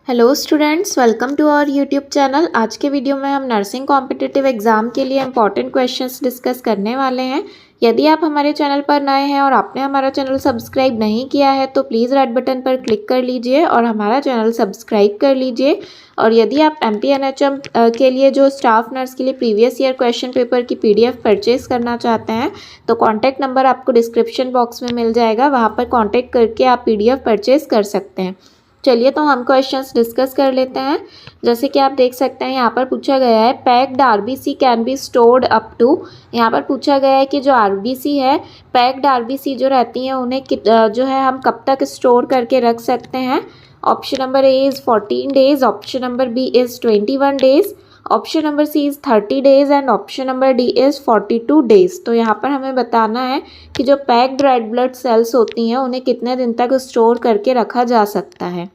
Hello students, welcome to our YouTube channel. आज के video में हम नर्सिंग कॉम्पिटिटिव एग्जाम के लिए इंपॉर्टेंट क्वेश्चंस डिस्कस करने वाले हैं। यदि आप हमारे चैनल पर नए हैं और आपने हमारा चैनल सब्सक्राइब नहीं किया है तो प्लीज़ रेड बटन पर क्लिक कर लीजिए और हमारा चैनल सब्सक्राइब कर लीजिए। और यदि आप MPNHM के लिए जो स्टाफ नर्स के लिए प्रीवियस ईयर क्वेश्चन पेपर की PDF परचेज करना चाहते हैं तो कॉन्टैक्ट नंबर आपको डिस्क्रिप्शन बॉक्स में मिल जाएगा, वहाँ पर कॉन्टैक्ट करके आप PDF परचेज कर सकते हैं। चलिए तो हम क्वेश्चंस डिस्कस कर लेते हैं। जैसे कि आप देख सकते हैं यहाँ पर पूछा गया है packed RBC can be stored up to. यहाँ पर पूछा गया है कि जो RBC है, पैक्ड RBC जो रहती हैं उन्हें जो है हम कब तक स्टोर करके रख सकते हैं। Option number A is 14 days, option number B is 21 days, option number C is 30 days and option number D is 42 days. तो यहाँ पर हमें बताना है कि जो पैक्ड रेड ब्लड सेल्स होती हैं उन्हें कितने दिन तक स्टोर करके रखा जा सकता है।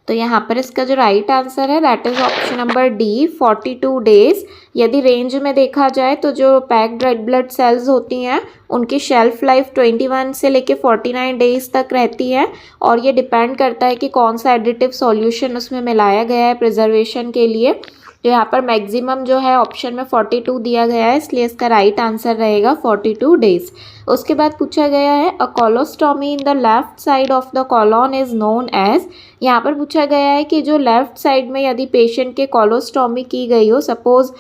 तो यहाँ पर इसका जो राइट आंसर है that is option number D 42 days. यदि रेंज में देखा जाए तो जो पैक्ड रेड ब्लड सेल्स होती हैं उनकी शेल्फ लाइफ 21 से लेके 49 डेज तक रहती है और ये डिपेंड करता है कि कौन सा एडिटिव सॉल्यूशन उसमें मिलाया गया है प्रिजर्वेशन के लिए। तो यहाँ पर मैक्सिमम जो है ऑप्शन में 42 दिया गया है, इसलिए इसका राइट आंसर रहेगा 42 डेज। उसके बाद पूछा गया है a colostomy in the left side of the colon is known as. यहाँ पर पूछा गया है कि जो लेफ्ट साइड में यदि पेशेंट के कोलोस्टॉमी की गई हो, सपोज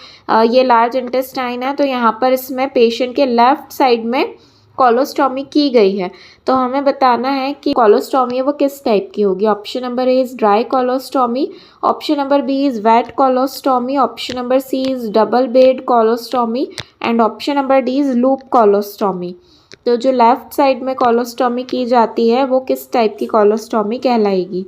ये लार्ज इंटेस्टाइन है तो यहाँ पर इसमें पेशेंट के लेफ्ट साइड में कोलोस्टॉमी की गई है, तो हमें बताना है कि कोलोस्टॉमी है वो किस टाइप की होगी। Option number A is dry colostomy, option number B is wet colostomy, option number C is double bed colostomy and option number D is loop colostomy. तो जो लेफ्ट साइड में कोलोस्टॉमी की जाती है वो किस टाइप की कोलोस्टॉमी कहलाएगी।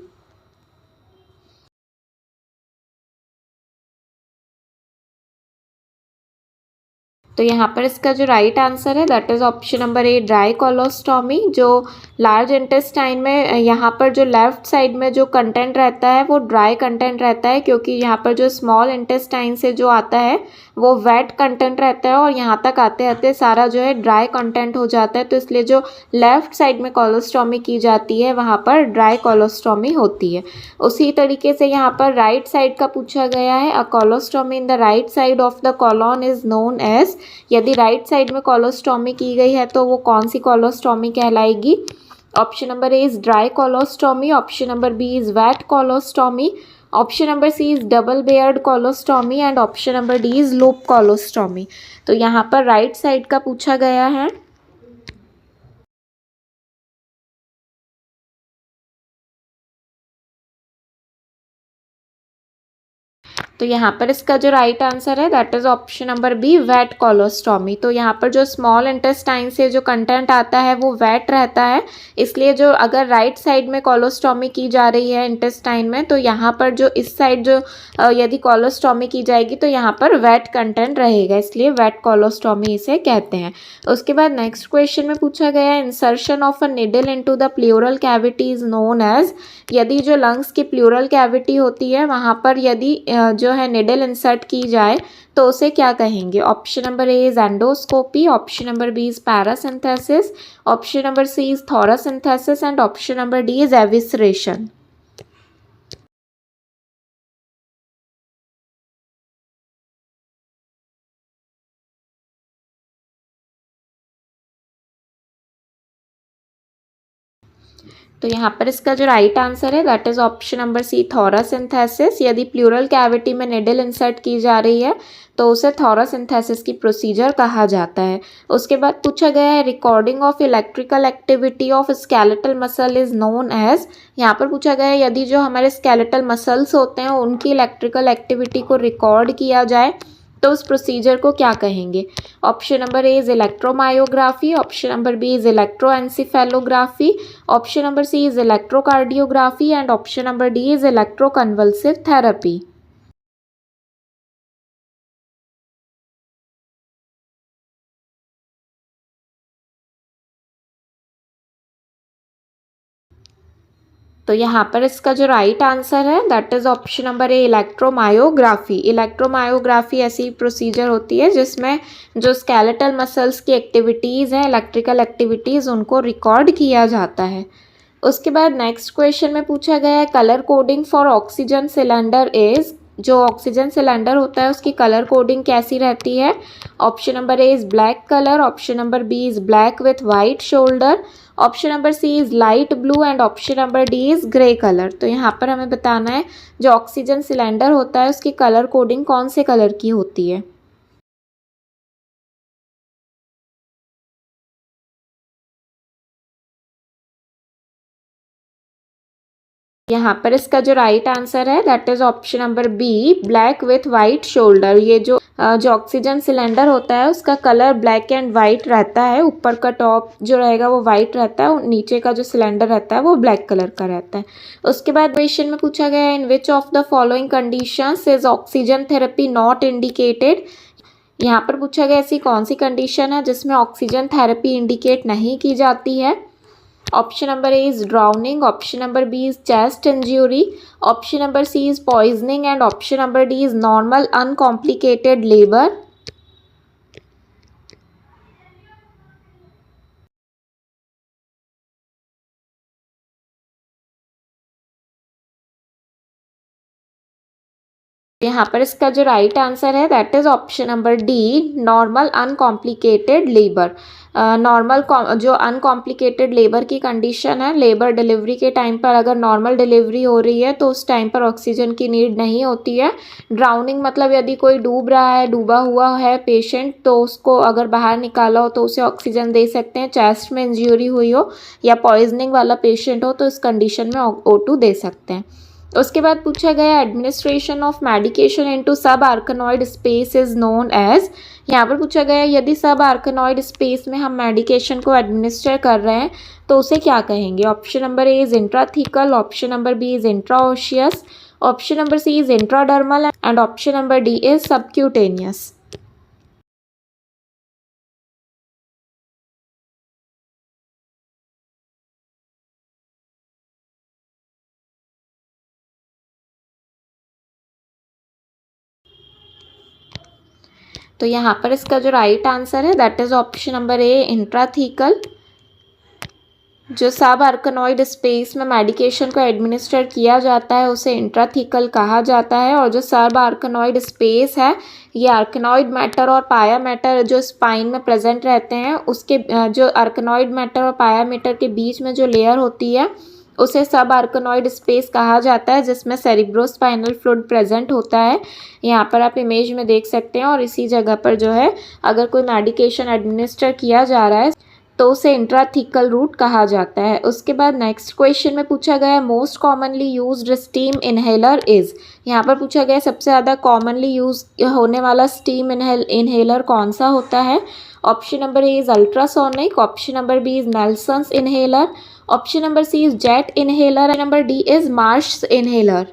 तो यहाँ पर इसका जो राइट आंसर है that is option number a dry colostomy. जो लार्ज इंटेस्टाइन में यहाँ पर जो लेफ्ट साइड में जो कंटेंट रहता है वो ड्राई कंटेंट रहता है, क्योंकि यहाँ पर जो स्मॉल इंटेस्टाइन से जो आता है वो वेट कंटेंट रहता है और यहाँ तक आते आते सारा जो है ड्राई कंटेंट हो जाता है, तो इसलिए जो लेफ्ट साइड में कोलोस्टॉमी की जाती है वहाँ पर ड्राई कोलोस्टॉमी होती है। उसी तरीके से यहाँ पर राइट साइड का पूछा गया है a colostomy in the right side of the colon is known as. यदि राइट साइड में कोलोस्टॉमी की गई है तो वो कौन सी कोलोस्टॉमी कहलाएगी। Option number A is dry colostomy, option number B is wet colostomy, option number C is double barrel colostomy and option number D is loop colostomy. तो यहाँ पर राइट साइड का पूछा गया है। तो यहाँ पर इसका जो राइट आंसर है that is option number B wet colostomy. तो यहाँ पर जो स्मॉल इंटेस्टाइन से जो कंटेंट आता है वो वेट रहता है, इसलिए जो अगर राइट साइड में कोलोस्टॉमी की जा रही है इंटेस्टाइन में तो यहाँ पर जो इस साइड जो यदि कोलोस्टॉमी की जाएगी तो यहाँ पर वेट कंटेंट रहेगा, इसलिए वेट कोलोस्टॉमी इसे कहते हैं। उसके बाद नेक्स्ट क्वेश्चन में पूछा गया है insertion of a needle into the pleural cavity is known as. यदि जो लंग्स की प्लूरल कैविटी होती है वहाँ पर यदि जो है निडल इंसर्ट की जाए तो उसे क्या कहेंगे। Option number A is endoscopy, option number B is paracentesis, option number C is thoracentesis and option number D is evisceration. तो यहाँ पर इसका जो राइट आंसर है that is option number C thoracentesis. यदि प्लूरल कैविटी में needle insert की जा रही है तो उसे थोरासिंथेसिस की प्रोसीजर कहा जाता है। उसके बाद पूछा गया है recording of electrical activity of skeletal muscle is known as. यहाँ पर पूछा गया है यदि जो हमारे स्केलेटल मसल्स होते हैं उनकी इलेक्ट्रिकल एक्टिविटी को रिकॉर्ड किया जाए तो उस प्रोसीजर को क्या कहेंगे। Option number A is electromyography, option number B is electroencephalography, option number C is electrocardiography and option number D is electroconvulsive therapy. तो यहाँ पर इसका जो राइट आंसर है that is option number A electromyography. Electromyography ऐसी procedure होती है जिसमें जो स्केलेटल मसल्स की एक्टिविटीज़ हैं, इलेक्ट्रिकल एक्टिविटीज़, उनको रिकॉर्ड किया जाता है। उसके बाद नेक्स्ट क्वेश्चन में पूछा गया है colour coding for oxygen cylinder is. जो ऑक्सीजन सिलेंडर होता है उसकी कलर कोडिंग कैसी रहती है? Option number A is black colour, option number B is black with white shoulder, option number C is light blue and option number D is grey colour. तो यहाँ पर हमें बताना है जो ऑक्सीजन सिलेंडर होता है उसकी कलर कोडिंग कौन से कलर की होती है। यहाँ पर इसका जो राइट आंसर है that is option number B black with white shoulder. ये जो ऑक्सीजन सिलेंडर होता है उसका कलर ब्लैक एंड वाइट रहता है। ऊपर का टॉप जो रहेगा वो वाइट रहता है और नीचे का जो सिलेंडर रहता है वो ब्लैक कलर का रहता है। उसके बाद क्वेश्चन में पूछा गया है in which of the following conditions is oxygen therapy not indicated. यहाँ पर पूछा गया ऐसी कौन सी कंडीशन है जिसमें ऑक्सीजन थेरेपी इंडिकेट नहीं की जाती है। Option number A is drowning, option number B is chest injury, option number C is poisoning and option number D is normal uncomplicated labour. यहाँ पर इसका जो राइट आंसर है that is option number D normal uncomplicated labour. Normal जो uncomplicated labour की condition है, labour delivery के time पर अगर नॉर्मल डिलीवरी हो रही है तो उस टाइम पर ऑक्सीजन की नीड नहीं होती है। ड्राउनिंग मतलब यदि कोई डूब रहा है, डूबा हुआ है पेशेंट, तो उसको अगर बाहर निकाला हो तो उसे ऑक्सीजन दे सकते हैं। चेस्ट में इंज्यूरी हुई हो या पॉइजनिंग वाला पेशेंट हो तो इस कंडीशन में O2 दे सकते हैं। उसके बाद पूछा गया administration of medication into subarachnoid space is known as. यहाँ पर पूछा गया यदि सब आर्कनॉइड स्पेस में हम मेडिकेशन को एडमिनिस्टर कर रहे हैं तो उसे क्या कहेंगे। Option number A is intrathecal, option number B is intraosseous, option number C is intradermal and option number D is subcutaneous. तो यहाँ पर इसका जो राइट आंसर है that is option number A intrathecal. जो सब आर्कनॉइड स्पेस में medication को administer किया जाता है उसे इंट्राथीकल कहा जाता है। और जो सब आर्कनॉइड स्पेस है ये आर्कनॉइड मैटर और पाया मैटर जो स्पाइन में प्रेजेंट रहते हैं उसके जो आर्कनॉइड मैटर और पाया मैटर के बीच में जो लेयर होती है उसे सब आर्कनॉइड स्पेस कहा जाता है जिसमें सेरिब्रोस्पाइनल फ्लूइड प्रेजेंट होता है। यहाँ पर आप इमेज में देख सकते हैं। और इसी जगह पर जो है अगर कोई मेडिकेशन एडमिनिस्टर किया जा रहा है तो उसे इंट्राथीकल रूट कहा जाता है। उसके बाद नेक्स्ट क्वेश्चन में पूछा गया है most commonly used steam inhaler is. यहाँ पर पूछा गया सबसे ज़्यादा कॉमनली यूज होने वाला स्टीम इनहेलर कौन सा होता है। Option number A is ultrasonic, option number B is Nelson's inhaler, option number C is jet inhaler and number D is Marsh inhaler.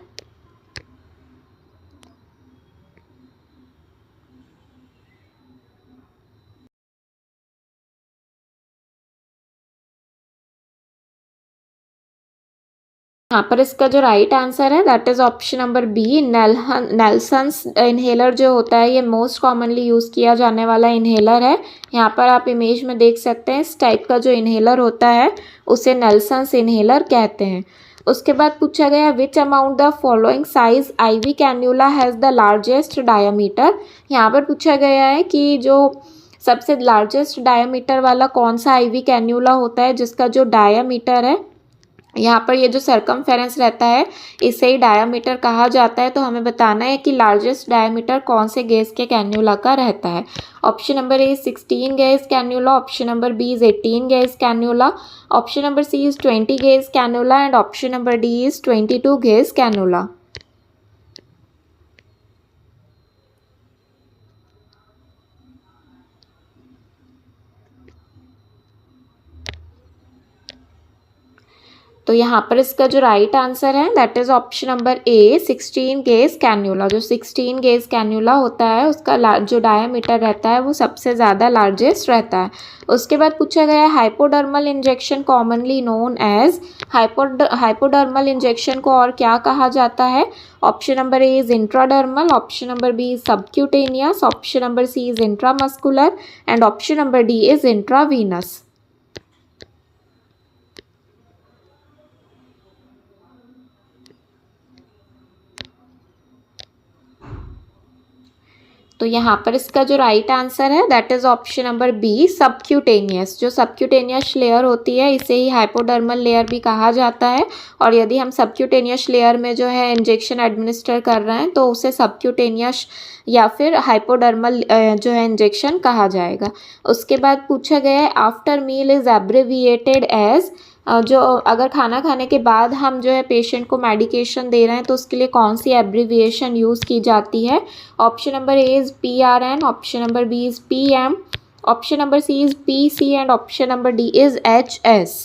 यहाँ पर इसका जो राइट आंसर है that is option number B Nelson's inhaler जो होता है ये most commonly use किया जाने वाला इनहेलर है। यहाँ पर आप इमेज में देख सकते हैं इस टाइप का जो इनहेलर होता है उसे नेल्सन्स इनहेलर कहते हैं। उसके बाद पूछा गया which among the following size IV cannula has the largest diameter. यहाँ पर पूछा गया है कि जो सबसे लार्जेस्ट डायामीटर वाला कौन सा आईवी कैन्यूला होता है जिसका जो डायामीटर है, यहाँ पर ये जो सरकमफेरेंस रहता है इसे ही डायामीटर कहा जाता है। तो हमें बताना है कि लार्जेस्ट डायामीटर कौन से गेज के कैन्यूला का रहता है। Option number A 16 gauge cannula, option number B is 18 gauge cannula, option number C is 20 gauge cannula and option number D is 22 gauge cannula. तो यहाँ पर इसका जो राइट आंसर है that is option number A 16 gauge cannula. जो 16 gauge cannula होता है उसका जो डायामीटर रहता है वो सबसे ज़्यादा लार्जेस्ट रहता है। उसके बाद पूछा गया है hypodermal injection commonly known as. Hypodermal injection को और क्या कहा जाता है? Option number A is intradermal, option number B is subcutaneous, option number C is intramuscular and option number D is intravenous. तो यहाँ पर इसका जो राइट आंसर है that is option number B subcutaneous. जो सबक्यूटेनियस लेयर होती है इसे ही हाइपोडर्मल लेयर भी कहा जाता है और यदि हम सबक्यूटेनियस लेयर में जो है इंजेक्शन एडमिनिस्टर कर रहे हैं तो उसे सबक्यूटेनियस या फिर हाइपोडर्मल जो है इंजेक्शन कहा जाएगा। उसके बाद पूछा गया है after meal is abbreviated as. जो अगर खाना खाने के बाद हम जो है पेशेंट को मेडिकेशन दे रहे हैं तो उसके लिए कौन सी एब्रीविएशन यूज़ की जाती है? Option number A is PRN, option number B is PM, option number C is PC and option number D is HS।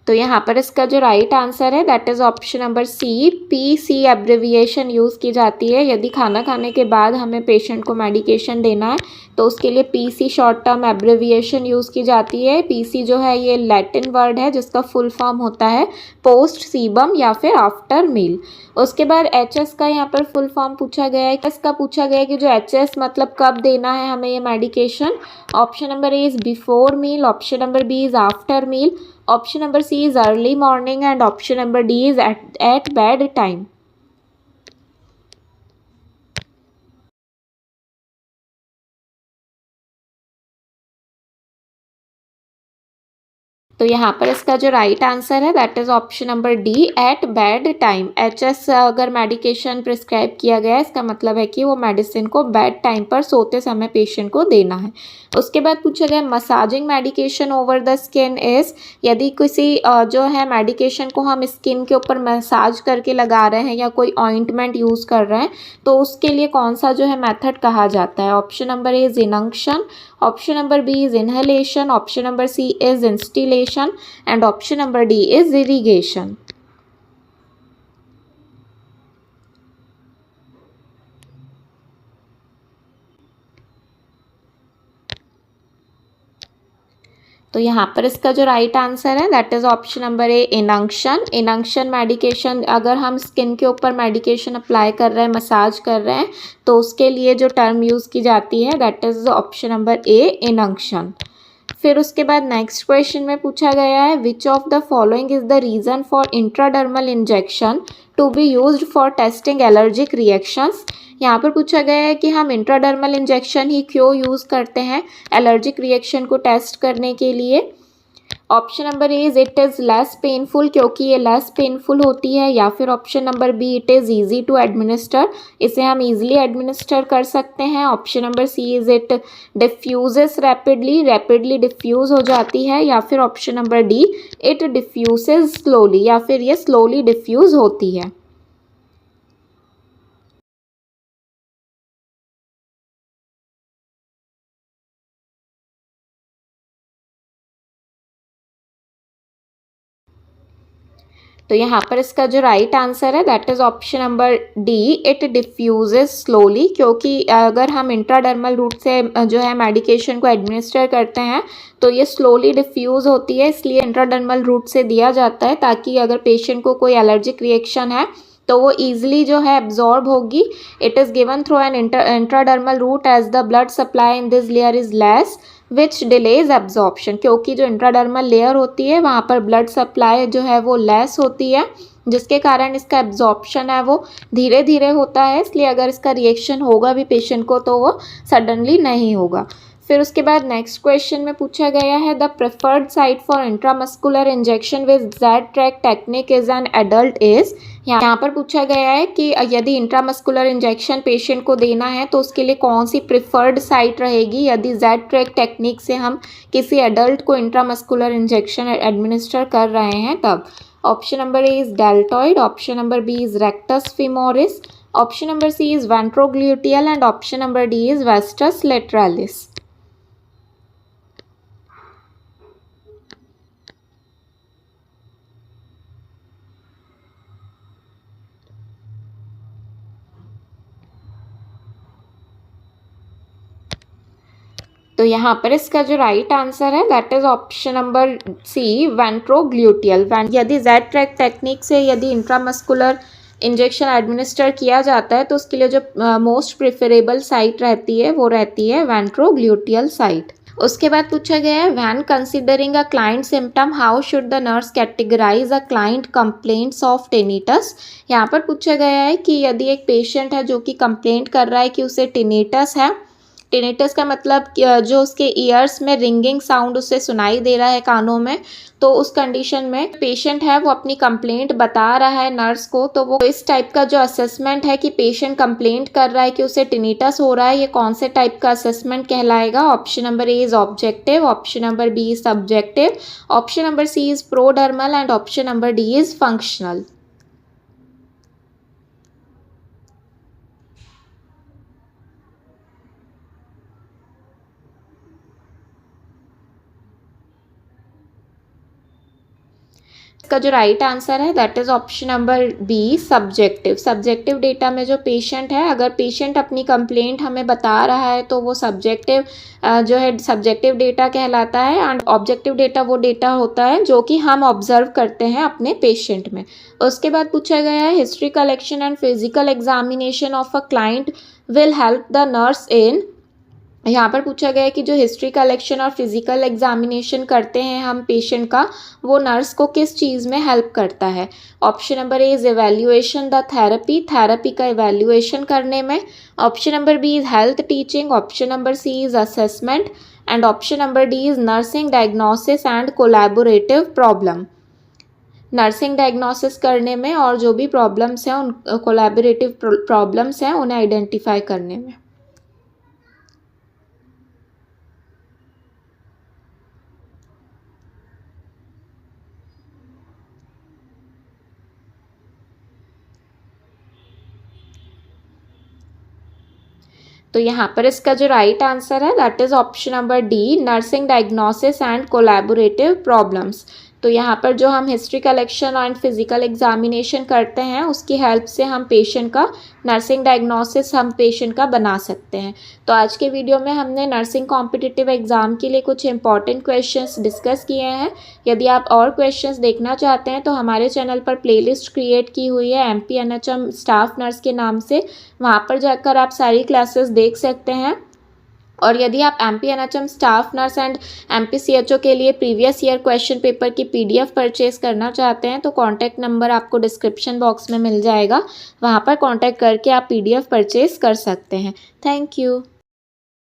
तो यहाँ पर इसका जो राइट आंसर है that is option number C PC abbreviation use की जाती है। यदि खाना खाने के बाद हमें पेशेंट को मेडिकेशन देना है तो उसके लिए PC short term abbreviation use की जाती है। PC जो है ये लैटिन वर्ड है जिसका फुल फॉर्म होता है पोस्ट सीबम या फिर आफ्टर मील। उसके बाद HS का यहाँ पर फुल फॉर्म पूछा गया है। इसका पूछा गया है कि जो HS मतलब कब देना है हमें ये medication. Option number A is before meal, option number B is after meal, option number C is early morning and option number D is at bed time. तो यहाँ पर इसका जो राइट आंसर है that is option number D at bed time. HS अगर medication prescribe किया गया है इसका मतलब है कि वो मेडिसिन को बेड टाइम पर सोते समय पेशेंट को देना है। उसके बाद पूछा गया massaging medication over the skin is. यदि किसी जो है मेडिकेशन को हम स्किन के ऊपर मसाज करके लगा रहे हैं या कोई ऑइंटमेंट यूज़ कर रहे हैं तो उसके लिए कौन सा जो है मेथड कहा जाता है? Option number A is inunction, option number B is inhalation, option number C is instillation and option number D is irrigation. तो यहाँ पर इसका जो राइट आंसर है that is option number A inunction. Inunction medication अगर हम skin के ऊपर मेडिकेशन अप्लाई कर रहे हैं मसाज कर रहे हैं तो उसके लिए जो टर्म यूज़ की जाती है that is option number A inunction. फिर उसके बाद नेक्स्ट क्वेश्चन में पूछा गया है which of the following is the reason for intradermal injection to be used for testing allergic reactions. यहाँ पर पूछा गया है कि हम इंट्राडर्मल इंजेक्शन ही क्यों यूज़ करते हैं एलर्जिक रिएक्शन को टेस्ट करने के लिए। Option number A is it is less painful क्योंकि ये लेस पेनफुल होती है, या फिर option number B it is easy to administer, इसे हम ईजिली एडमिनिस्टर कर सकते हैं। Option number C is it diffuses rapidly, rapidly diffuse हो जाती है, या फिर option number D it diffuses slowly, या फिर ये स्लोली डिफ्यूज़ होती है। तो यहाँ पर इसका जो राइट आंसर है that is option number D it diffuses slowly, क्योंकि अगर हम इंट्राडर्मल रूट से जो है मेडिकेशन को एडमिनिस्टर करते हैं तो ये स्लोली डिफ्यूज़ होती है, इसलिए इंट्राडर्मल रूट से दिया जाता है ताकि अगर पेशेंट को कोई एलर्जिक रिएक्शन है तो वो ईजिली जो है एब्जॉर्ब होगी। It is given through an intradermal route as the blood supply in this layer is less which delays absorption, क्योंकि जो इंट्राडर्मल लेयर होती है वहाँ पर ब्लड सप्लाई जो है वो लेस होती है जिसके कारण इसका एब्जॉर्प्शन है वो धीरे धीरे होता है, इसलिए अगर इसका रिएक्शन होगा भी पेशेंट को तो वो सडनली नहीं होगा। फिर उसके बाद नेक्स्ट क्वेश्चन में पूछा गया है the preferred site for intramuscular injection with Z-Trach technique is an adult is. यहाँ पर पूछा गया है कि यदि इंट्रामस्कुलर इंजेक्शन पेशेंट को देना है तो उसके लिए कौन सी प्रिफर्ड साइट रहेगी यदि Z-Trach टेक्निक से हम किसी एडल्ट को इंट्रामस्कुलर इंजेक्शन एडमिनिस्टर कर रहे हैं तब। Option number A is deltoid, option number B is rectus femoris, option number C is ventrogluteal and option number D is vastus lateralis. तो यहाँ पर इसका जो राइट आंसर है that is option number C ventrogluteal. यदि Z track technique से यदि intramuscular injection administer किया जाता है तो उसके लिए जो मोस्ट प्रिफरेबल साइट रहती है वो रहती है वेंट्रोग्लूटियल साइट। उसके बाद पूछा गया है when considering a client symptom how should the nurse categorise a client complaints of tinnitus. यहाँ पर पूछा गया है कि यदि एक पेशेंट है जो कि कंप्लेंट कर रहा है कि उसे टिनिटस है, टिनिटस का मतलब जो उसके ईयर्स में रिंगिंग साउंड उसे सुनाई दे रहा है कानों में, तो उस कंडीशन में पेशेंट है वो अपनी कंप्लेंट बता रहा है नर्स को, तो वो इस टाइप का जो असेसमेंट है कि पेशेंट कंप्लेंट कर रहा है कि उसे टिनिटस हो रहा है, ये कौन से टाइप का असेसमेंट कहलाएगा। Option number A is objective, option number B is subjective, option number C is prodromal and option number D is functional. इसका जो राइट आंसर है that is option number B subjective. Subjective data में जो patient है, अगर patient अपनी complaint हमें बता रहा है तो वो सब्जेक्टिव जो है सब्जेक्टिव डेटा कहलाता है। एंड ऑब्जेक्टिव डेटा वो डेटा होता है जो कि हम ऑब्जर्व करते हैं अपने पेशेंट में। उसके बाद पूछा गया है history collection and physical examination of a client will help the nurse इन। यहाँ पर पूछा गया है कि जो हिस्ट्री कलेक्शन और फिजिकल एग्जामिनेशन करते हैं हम पेशेंट का, वो नर्स को किस चीज़ में हेल्प करता है। Option number A is evaluation the therapy, therapy का एवेल्यूएशन करने में। Option number B is health teaching, option number C is assessment and option number D is nursing diagnosis and collaborative problem. Nursing diagnosis करने में और जो भी problems हैं उन कोलैबोरेटिव प्रॉब्लम्स हैं उन्हें आइडेंटिफाई करने में। तो यहाँ पर इसका जो राइट आंसर है that is option number D nursing diagnosis and collaborative problems. तो यहाँ पर जो हम history collection and physical examination करते हैं उसकी हेल्प से हम पेशेंट का नर्सिंग डायग्नोसिस हम पेशेंट का बना सकते हैं। तो आज के वीडियो में हमने नर्सिंग कॉम्पिटिटिव एग्जाम के लिए कुछ इंपॉर्टेंट क्वेश्चंस डिस्कस किए हैं। यदि आप और क्वेश्चंस देखना चाहते हैं तो हमारे चैनल पर प्लेलिस्ट क्रिएट की हुई है MPNHM स्टाफ नर्स के नाम से, वहाँ पर जाकर आप सारी क्लासेस देख सकते हैं। और यदि आप MPNHM staff nurse and MPCHO के लिए प्रीवियस ईयर क्वेश्चन पेपर की PDF परचेज करना चाहते हैं तो कॉन्टैक्ट नंबर आपको डिस्क्रिप्शन बॉक्स में मिल जाएगा, वहाँ पर कॉन्टैक्ट करके आप PDF परचेज कर सकते हैं। Thank you.